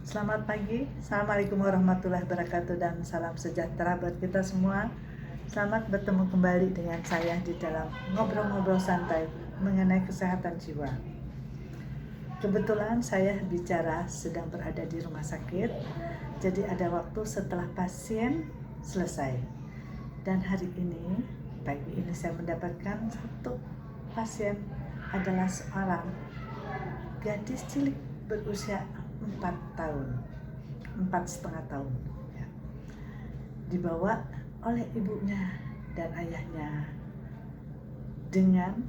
Selamat pagi, Assalamualaikum warahmatullahi wabarakatuh, dan salam sejahtera buat kita semua. Selamat bertemu kembali dengan saya di dalam ngobrol-ngobrol santai mengenai kesehatan jiwa. Kebetulan saya bicara sedang berada di rumah sakit, jadi ada waktu setelah pasien selesai. Dan hari ini, pagi ini saya mendapatkan satu pasien adalah seorang gadis cilik berusia 4 tahun, 4,5 tahun ya. Dibawa oleh ibunya dan ayahnya dengan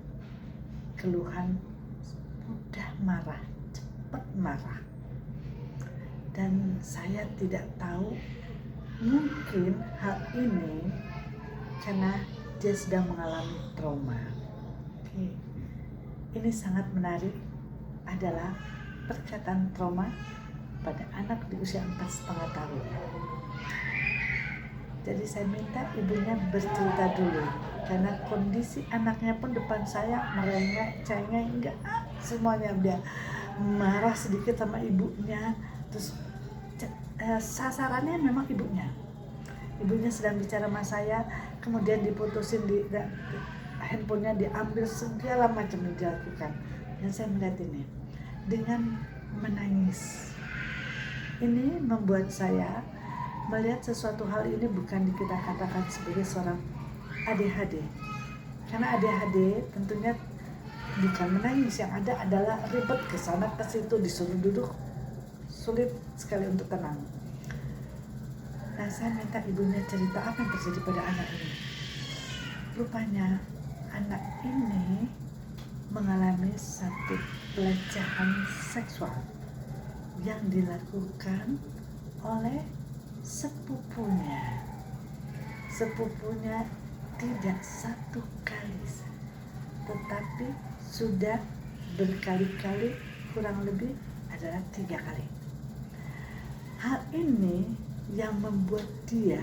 keluhan mudah marah, cepat marah. Dan saya tidak tahu, mungkin hal ini karena dia sedang mengalami trauma. Oke. Ini sangat menarik adalah perkataan trauma pada anak di usia 4,5 tahun. Jadi saya minta ibunya bercerita dulu, karena kondisi anaknya pun depan saya merengek, cengeng, enggak, semuanya dia marah sedikit sama ibunya. Terus sasarannya memang ibunya. Ibunya sedang bicara sama saya, kemudian diputusin, handphonenya diambil, segala macam yang dilakukan. Dan saya melihat ini dengan menangis. Ini membuat saya melihat sesuatu hal ini bukan kita katakan sebagai seorang ADHD. Karena ADHD tentunya bukan menangis, yang ada adalah ribet ke sana ke situ, disuruh duduk, sulit sekali untuk tenang. Nah, saya minta ibunya cerita apa yang terjadi pada anak ini. Rupanya anak ini mengalami satu pelecehan seksual yang dilakukan oleh sepupunya. Sepupunya tidak satu kali, tetapi sudah berkali-kali, kurang lebih adalah 3 kali. Hal ini yang membuat dia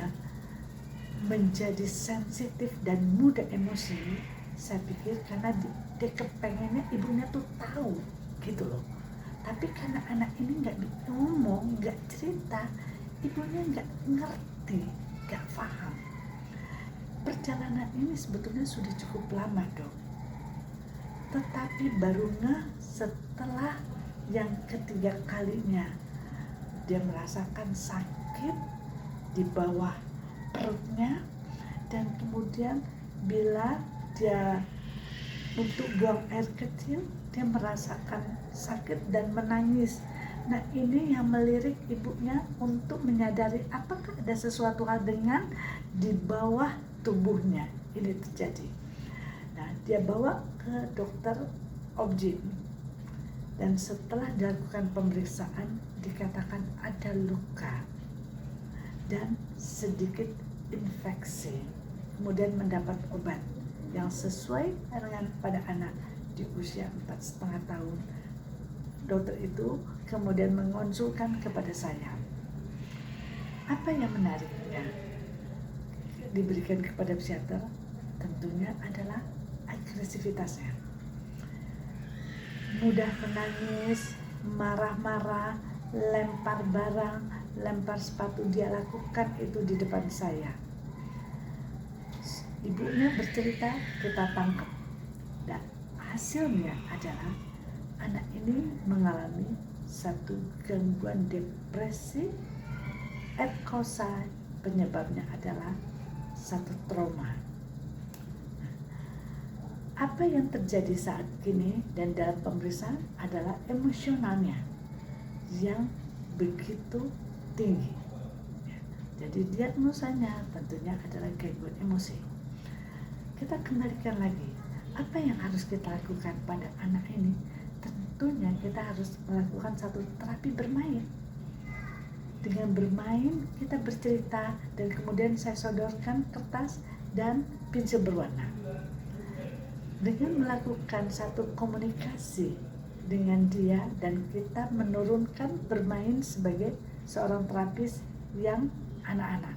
menjadi sensitif dan mudah emosi. Saya pikir karena dia kepengennya ibunya tuh tahu gitu loh. Tapi karena anak ini nggak ngomong, nggak cerita, ibunya nggak ngerti, nggak paham. Perjalanan ini sebetulnya sudah cukup lama dong. Tetapi baru setelah yang ketiga kalinya dia merasakan sakit di bawah perutnya, dan kemudian bila dia untuk buang air kecil, dia merasakan sakit dan menangis. Nah, ini yang melirik ibunya untuk menyadari apakah ada sesuatu hal dengan di bawah tubuhnya ini terjadi. Nah, dia bawa ke dokter objin, dan setelah dilakukan pemeriksaan dikatakan ada luka dan sedikit infeksi. Kemudian mendapat obat yang sesuai dengan pada anak di usia 4,5 tahun. Dokter itu kemudian mengonsulkan kepada saya. Apa yang menariknya diberikan kepada psikiater tentunya adalah agresivitasnya. Mudah menangis, marah-marah, lempar barang, lempar sepatu, dia lakukan itu di depan saya. Ibunya bercerita, kita tangkap, dan hasilnya adalah anak ini mengalami satu gangguan depresi. Penyebabnya adalah satu trauma. Apa yang terjadi saat ini dan dalam pemeriksaan adalah emosionalnya yang begitu tinggi. Jadi diagnosanya tentunya adalah gangguan emosi. Kita kembalikan lagi, apa yang harus kita lakukan pada anak ini? Tentunya kita harus melakukan satu terapi bermain. Dengan bermain kita bercerita, dan kemudian saya sodorkan kertas dan pensil berwarna. Dengan melakukan satu komunikasi dengan dia, dan kita menurunkan bermain sebagai seorang terapis yang anak-anak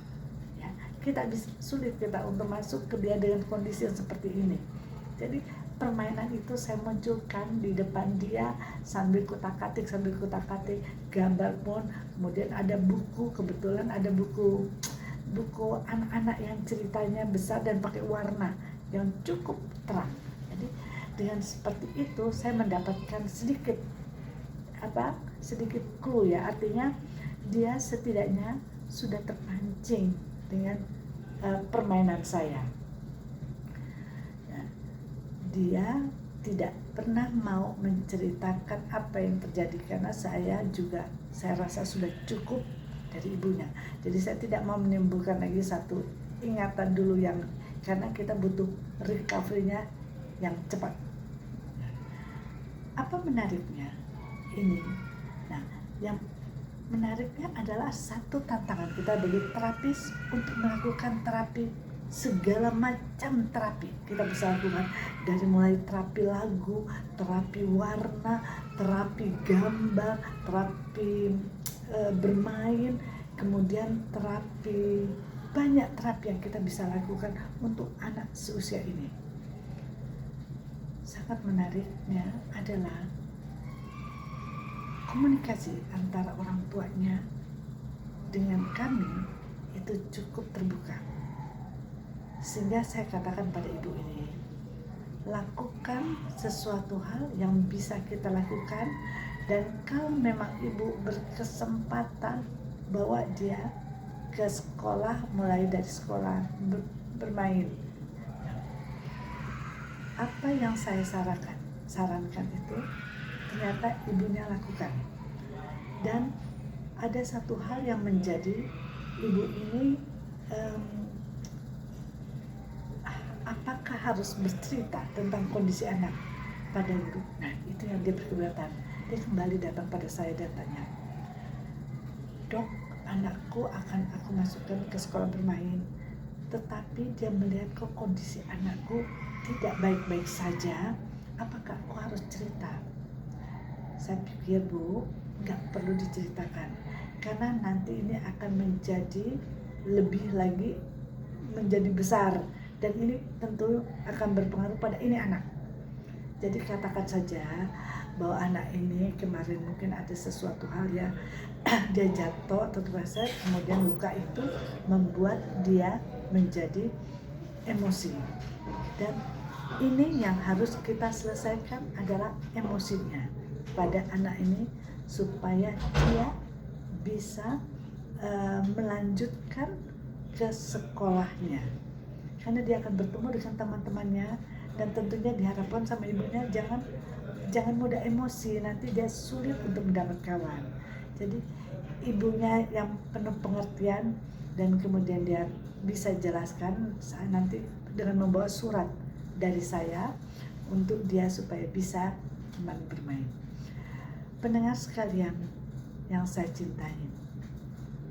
ya, kita sulit kita untuk masuk ke dia dengan kondisi yang seperti ini. Jadi permainan itu saya munculkan di depan dia sambil kutak-katik gambar pun, kemudian ada buku, kebetulan ada buku anak-anak yang ceritanya besar dan pakai warna yang cukup terang. Jadi dengan seperti itu saya mendapatkan sedikit clue ya, artinya dia setidaknya sudah terpancing dengan permainan saya. Dia tidak pernah mau menceritakan apa yang terjadi karena saya rasa sudah cukup dari ibunya. Jadi saya tidak mau menimbulkan lagi satu ingatan dulu yang, karena kita butuh recovery-nya yang cepat. Apa menariknya ini? Nah, yang menariknya adalah satu tantangan kita bagi terapis untuk melakukan terapi, segala macam terapi kita bisa lakukan, dari mulai terapi lagu, terapi warna, terapi gambar, terapi bermain, kemudian banyak terapi yang kita bisa lakukan untuk anak seusia ini. Sangat menariknya adalah komunikasi antara orang tuanya dengan kami itu cukup terbuka. Sehingga saya katakan pada ibu ini, lakukan sesuatu hal yang bisa kita lakukan, dan kalau memang ibu berkesempatan bawa dia ke sekolah, mulai dari sekolah bermain, apa yang saya sarankan itu ternyata ibunya lakukan. Dan ada satu hal yang menjadi ibu ini apakah harus bercerita tentang kondisi anak pada guru. Nah, itu yang dia berkeberatan. Dia kembali datang pada saya dan tanya, "Dok, anakku akan aku masukkan ke sekolah bermain, tetapi dia melihat kok kondisi anakku tidak baik-baik saja, apakah aku harus cerita?" Saya pikir, Bu, nggak perlu diceritakan, karena nanti ini akan menjadi lebih lagi menjadi besar, dan ini tentu akan berpengaruh pada ini anak. Jadi katakan saja bahwa anak ini kemarin mungkin ada sesuatu hal ya, dia jatuh atau terpleset, kemudian luka itu membuat dia menjadi emosi. Dan ini yang harus kita selesaikan adalah emosinya pada anak ini, supaya dia bisa melanjutkan ke sekolahnya, karena dia akan bertemu dengan teman-temannya, dan tentunya diharapkan sama ibunya jangan mudah emosi, nanti dia sulit untuk mendapat kawan. Jadi ibunya yang penuh pengertian, dan kemudian dia bisa jelaskan nanti dengan membawa surat dari saya untuk dia supaya bisa kembali bermain. Pendengar sekalian yang saya cintai,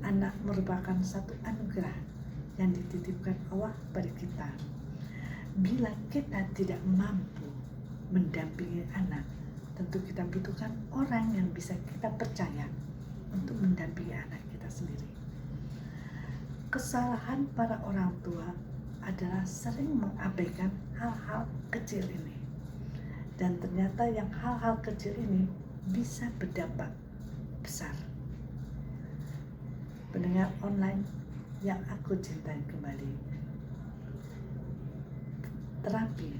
anak merupakan satu anugerah yang dititipkan Allah pada kita. Bila kita tidak mampu mendampingi anak, tentu kita butuhkan orang yang bisa kita percaya untuk mendampingi anak kita sendiri. Kesalahan para orang tua adalah sering mengabaikan hal-hal kecil ini, dan ternyata yang hal-hal kecil ini bisa berdampak besar. Pendengar online yang aku cintai kembali, terapi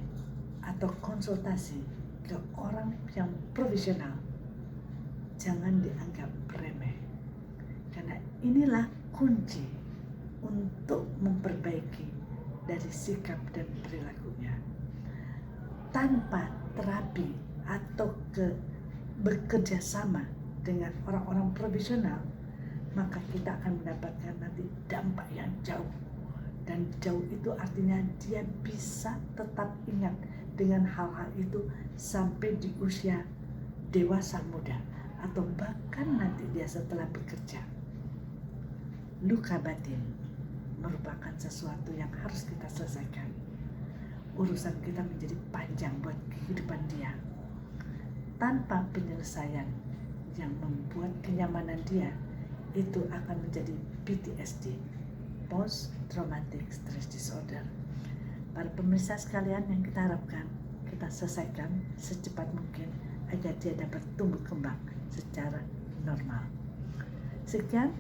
atau konsultasi ke orang yang profesional jangan dianggap remeh, karena inilah kunci untuk memperbaiki dari sikap dan perilakunya. Tanpa terapi atau bekerja sama dengan orang-orang profesional, maka kita akan mendapatkan nanti dampak yang jauh. Dan jauh itu artinya dia bisa tetap ingat dengan hal-hal itu sampai di usia dewasa muda, atau bahkan nanti dia setelah bekerja. Luka batin merupakan sesuatu yang harus kita selesaikan. Urusan kita menjadi panjang buat kehidupan dia. Tanpa penyelesaian yang membuat kenyamanan dia, itu akan menjadi PTSD, Post Traumatic Stress Disorder. Para pemirsa sekalian yang kita harapkan, kita selesaikan secepat mungkin agar dia dapat tumbuh kembang secara normal. Sekian,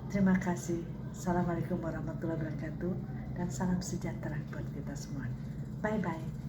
terima kasih. Assalamualaikum warahmatullahi wabarakatuh dan salam sejahtera buat kita semua. Bye-bye.